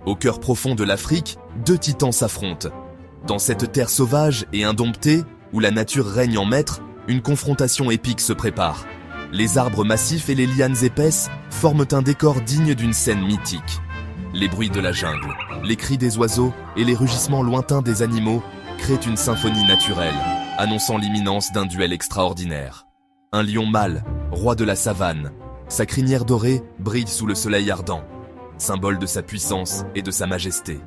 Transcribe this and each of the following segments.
Au cœur profond de l'Afrique, deux titans s'affrontent. Dans cette terre sauvage et indomptée, où la nature règne en maître, une confrontation épique se prépare. Les arbres massifs et les lianes épaisses forment un décor digne d'une scène mythique. Les bruits de la jungle, les cris des oiseaux et les rugissements lointains des animaux créent une symphonie naturelle, annonçant l'imminence d'un duel extraordinaire. Un lion mâle, roi de la savane, sa crinière dorée brille sous le soleil ardent, symbole de sa puissance et de sa majesté.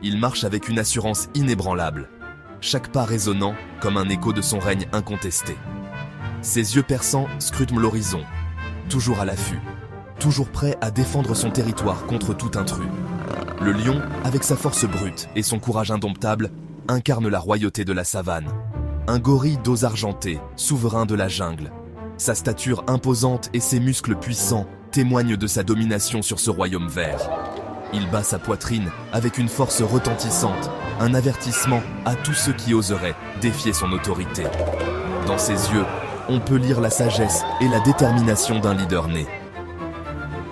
Il marche avec une assurance inébranlable, chaque pas résonnant comme un écho de son règne incontesté. Ses yeux perçants scrutent l'horizon, toujours à l'affût, toujours prêt à défendre son territoire contre tout intrus. Le lion, avec sa force brute et son courage indomptable, incarne la royauté de la savane. Un gorille dos argenté, souverain de la jungle. Sa stature imposante et ses muscles puissants témoignent de sa domination sur ce royaume vert. Il bat sa poitrine avec une force retentissante, un avertissement à tous ceux qui oseraient défier son autorité. Dans ses yeux, on peut lire la sagesse et la détermination d'un leader né.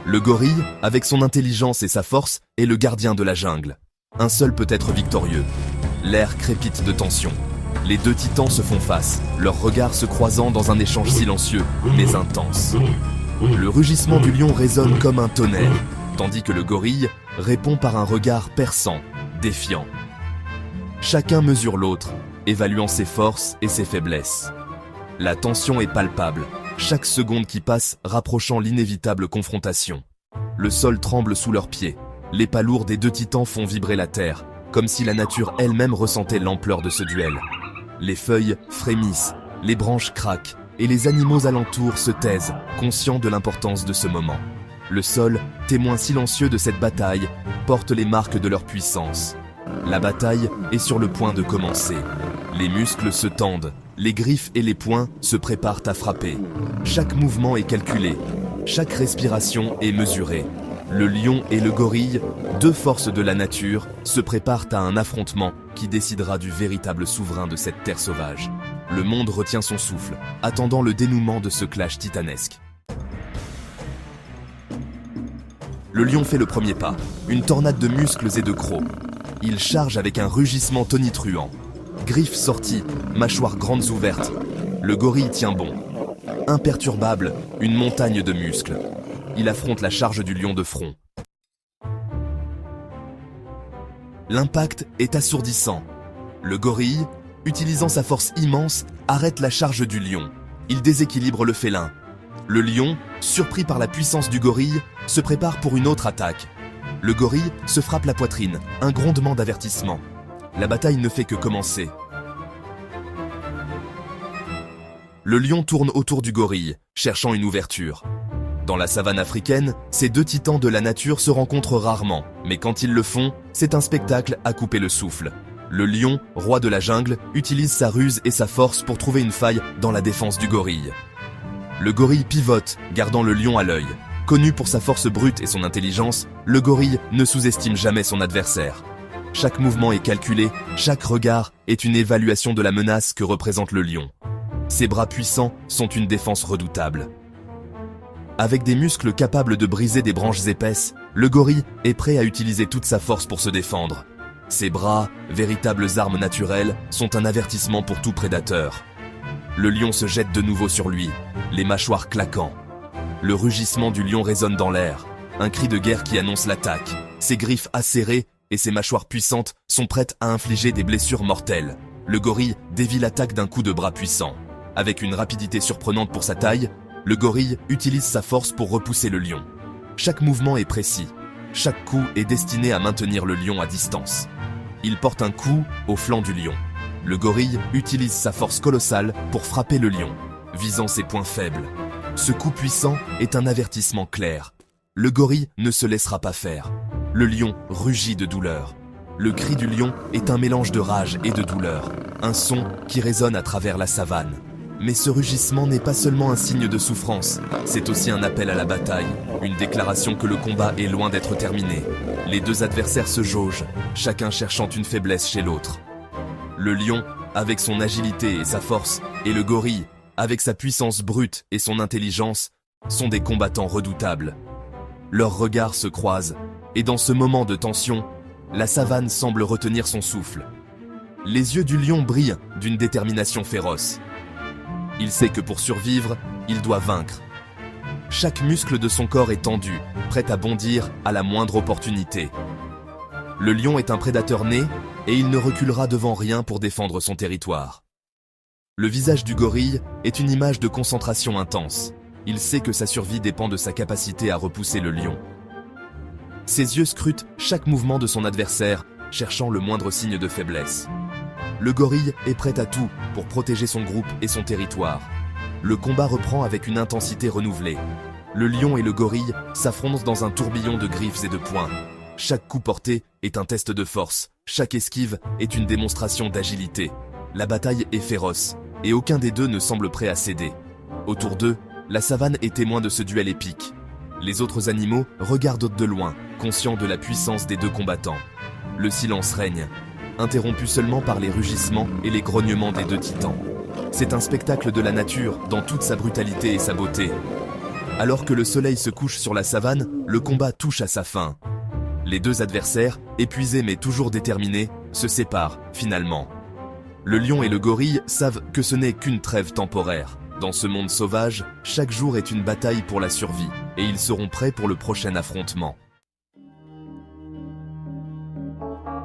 Le gorille, avec son intelligence et sa force, est le gardien de la jungle. Un seul peut être victorieux. L'air crépite de tension. Les deux titans se font face, leurs regards se croisant dans un échange silencieux, mais intense. Le rugissement du lion résonne comme un tonnerre, tandis que le gorille répond par un regard perçant, défiant. Chacun mesure l'autre, évaluant ses forces et ses faiblesses. La tension est palpable, chaque seconde qui passe rapprochant l'inévitable confrontation. Le sol tremble sous leurs pieds, les pas lourds des deux titans font vibrer la terre, comme si la nature elle-même ressentait l'ampleur de ce duel. Les feuilles frémissent, les branches craquent, et les animaux alentours se taisent, conscients de l'importance de ce moment. Le sol, témoin silencieux de cette bataille, porte les marques de leur puissance. La bataille est sur le point de commencer. Les muscles se tendent, les griffes et les poings se préparent à frapper. Chaque mouvement est calculé, chaque respiration est mesurée. Le lion et le gorille, deux forces de la nature, se préparent à un affrontement qui décidera du véritable souverain de cette terre sauvage. Le monde retient son souffle, attendant le dénouement de ce clash titanesque. Le lion fait le premier pas, une tornade de muscles et de crocs. Il charge avec un rugissement tonitruant. Griffes sorties, mâchoires grandes ouvertes. Le gorille tient bon. Imperturbable, une montagne de muscles. Il affronte la charge du lion de front. L'impact est assourdissant. Le gorille, utilisant sa force immense, arrête la charge du lion. Il déséquilibre le félin. Le lion, surpris par la puissance du gorille, se prépare pour une autre attaque. Le gorille se frappe la poitrine, un grondement d'avertissement. La bataille ne fait que commencer. Le lion tourne autour du gorille, cherchant une ouverture. Dans la savane africaine, ces deux titans de la nature se rencontrent rarement, mais quand ils le font, c'est un spectacle à couper le souffle. Le lion, roi de la jungle, utilise sa ruse et sa force pour trouver une faille dans la défense du gorille. Le gorille pivote, gardant le lion à l'œil. Connu pour sa force brute et son intelligence, le gorille ne sous-estime jamais son adversaire. Chaque mouvement est calculé, chaque regard est une évaluation de la menace que représente le lion. Ses bras puissants sont une défense redoutable. Avec des muscles capables de briser des branches épaisses, le gorille est prêt à utiliser toute sa force pour se défendre. Ses bras, véritables armes naturelles, sont un avertissement pour tout prédateur. Le lion se jette de nouveau sur lui, les mâchoires claquant. Le rugissement du lion résonne dans l'air, un cri de guerre qui annonce l'attaque. Ses griffes acérées et ses mâchoires puissantes sont prêtes à infliger des blessures mortelles. Le gorille dévie l'attaque d'un coup de bras puissant. Avec une rapidité surprenante pour sa taille, le gorille utilise sa force pour repousser le lion. Chaque mouvement est précis. Chaque coup est destiné à maintenir le lion à distance. Il porte un coup au flanc du lion. Le gorille utilise sa force colossale pour frapper le lion, visant ses points faibles. Ce coup puissant est un avertissement clair. Le gorille ne se laissera pas faire. Le lion rugit de douleur. Le cri du lion est un mélange de rage et de douleur, un son qui résonne à travers la savane. Mais ce rugissement n'est pas seulement un signe de souffrance, c'est aussi un appel à la bataille, une déclaration que le combat est loin d'être terminé. Les deux adversaires se jaugent, chacun cherchant une faiblesse chez l'autre. Le lion, avec son agilité et sa force, et le gorille, avec sa puissance brute et son intelligence, sont des combattants redoutables. Leurs regards se croisent, Et dans ce moment de tension, la savane semble retenir son souffle. Les yeux du lion brillent d'une détermination féroce. Il sait que pour survivre, il doit vaincre. Chaque muscle de son corps est tendu, prêt à bondir à la moindre opportunité. Le lion est un prédateur né et il ne reculera devant rien pour défendre son territoire. Le visage du gorille est une image de concentration intense. Il sait que sa survie dépend de sa capacité à repousser le lion. Ses yeux scrutent chaque mouvement de son adversaire, cherchant le moindre signe de faiblesse. Le gorille est prêt à tout pour protéger son groupe et son territoire. Le combat reprend avec une intensité renouvelée. Le lion et le gorille s'affrontent dans un tourbillon de griffes et de poings. Chaque coup porté est un test de force, chaque esquive est une démonstration d'agilité. La bataille est féroce, et aucun des deux ne semble prêt à céder. Autour d'eux, la savane est témoin de ce duel épique. Les autres animaux regardent de loin, conscients de la puissance des deux combattants. Le silence règne, interrompu seulement par les rugissements et les grognements des deux titans. C'est un spectacle de la nature dans toute sa brutalité et sa beauté. Alors que le soleil se couche sur la savane, le combat touche à sa fin. Les deux adversaires, épuisés mais toujours déterminés, se séparent finalement. Le lion et le gorille savent que ce n'est qu'une trêve temporaire. Dans ce monde sauvage, chaque jour est une bataille pour la survie, et ils seront prêts pour le prochain affrontement.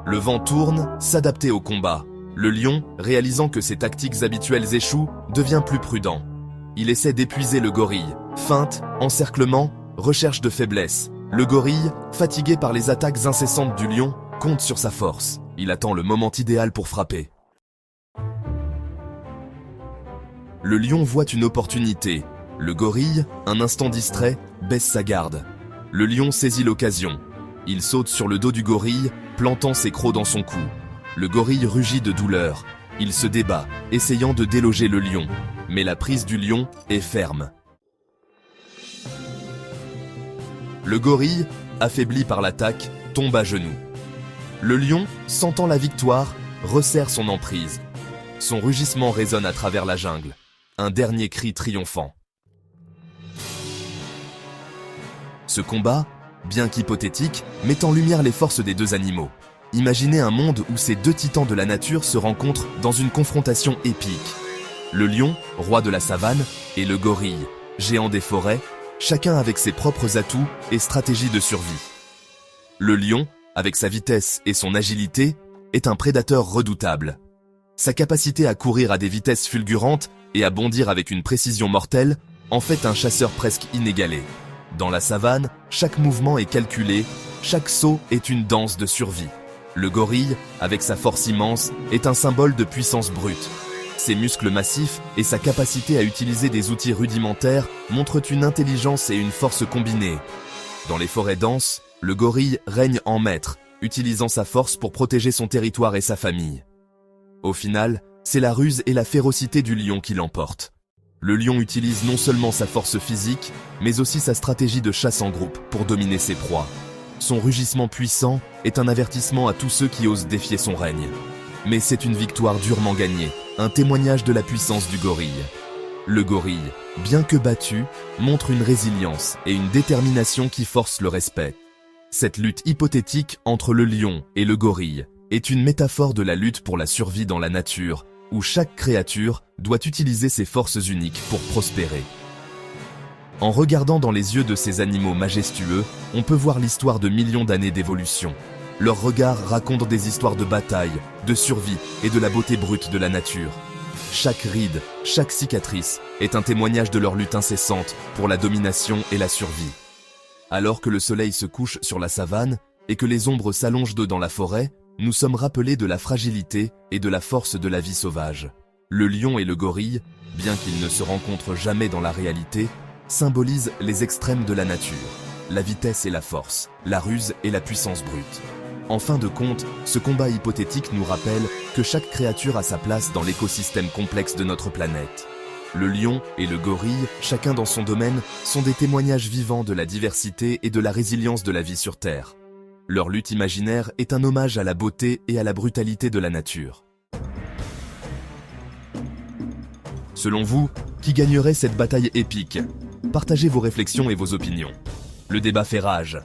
Le vent tourne, s'adapter au combat. Le lion, réalisant que ses tactiques habituelles échouent, devient plus prudent. Il essaie d'épuiser le gorille. Feinte, encerclement, recherche de faiblesse. Le gorille, fatigué par les attaques incessantes du lion, compte sur sa force. Il attend le moment idéal pour frapper. Le lion voit une opportunité. Le gorille, un instant distrait, baisse sa garde. Le lion saisit l'occasion. Il saute sur le dos du gorille, plantant ses crocs dans son cou. Le gorille rugit de douleur. Il se débat, essayant de déloger le lion. Mais la prise du lion est ferme. Le gorille, affaibli par l'attaque, tombe à genoux. Le lion, sentant la victoire, resserre son emprise. Son rugissement résonne à travers la jungle. Un dernier cri triomphant. Ce combat, bien qu'hypothétique, met en lumière les forces des deux animaux. Imaginez un monde où ces deux titans de la nature se rencontrent dans une confrontation épique. Le lion, roi de la savane, et le gorille, géant des forêts, chacun avec ses propres atouts et stratégies de survie. Le lion, avec sa vitesse et son agilité, est un prédateur redoutable. Sa capacité à courir à des vitesses fulgurantes et à bondir avec une précision mortelle en fait un chasseur presque inégalé. Dans la savane, chaque mouvement est calculé, chaque saut est une danse de survie. Le gorille, avec sa force immense, est un symbole de puissance brute. Ses muscles massifs et sa capacité à utiliser des outils rudimentaires montrent une intelligence et une force combinées. Dans les forêts denses, le gorille règne en maître, utilisant sa force pour protéger son territoire et sa famille. Au final, c'est la ruse et la férocité du lion qui l'emportent. Le lion utilise non seulement sa force physique, mais aussi sa stratégie de chasse en groupe pour dominer ses proies. Son rugissement puissant est un avertissement à tous ceux qui osent défier son règne. Mais c'est une victoire durement gagnée, un témoignage de la puissance du gorille. Le gorille, bien que battu, montre une résilience et une détermination qui forcent le respect. Cette lutte hypothétique entre le lion et le gorille est une métaphore de la lutte pour la survie dans la nature, où chaque créature doit utiliser ses forces uniques pour prospérer. En regardant dans les yeux de ces animaux majestueux, on peut voir l'histoire de millions d'années d'évolution. Leurs regards racontent des histoires de bataille, de survie et de la beauté brute de la nature. Chaque ride, chaque cicatrice est un témoignage de leur lutte incessante pour la domination et la survie. Alors que le soleil se couche sur la savane et que les ombres s'allongent d'eux dans la forêt, nous sommes rappelés de la fragilité et de la force de la vie sauvage. Le lion et le gorille, bien qu'ils ne se rencontrent jamais dans la réalité, symbolisent les extrêmes de la nature, la vitesse et la force, la ruse et la puissance brute. En fin de compte, ce combat hypothétique nous rappelle que chaque créature a sa place dans l'écosystème complexe de notre planète. Le lion et le gorille, chacun dans son domaine, sont des témoignages vivants de la diversité et de la résilience de la vie sur Terre. Leur lutte imaginaire est un hommage à la beauté et à la brutalité de la nature. Selon vous, qui gagnerait cette bataille épique? Partagez vos réflexions et vos opinions. Le débat fait rage.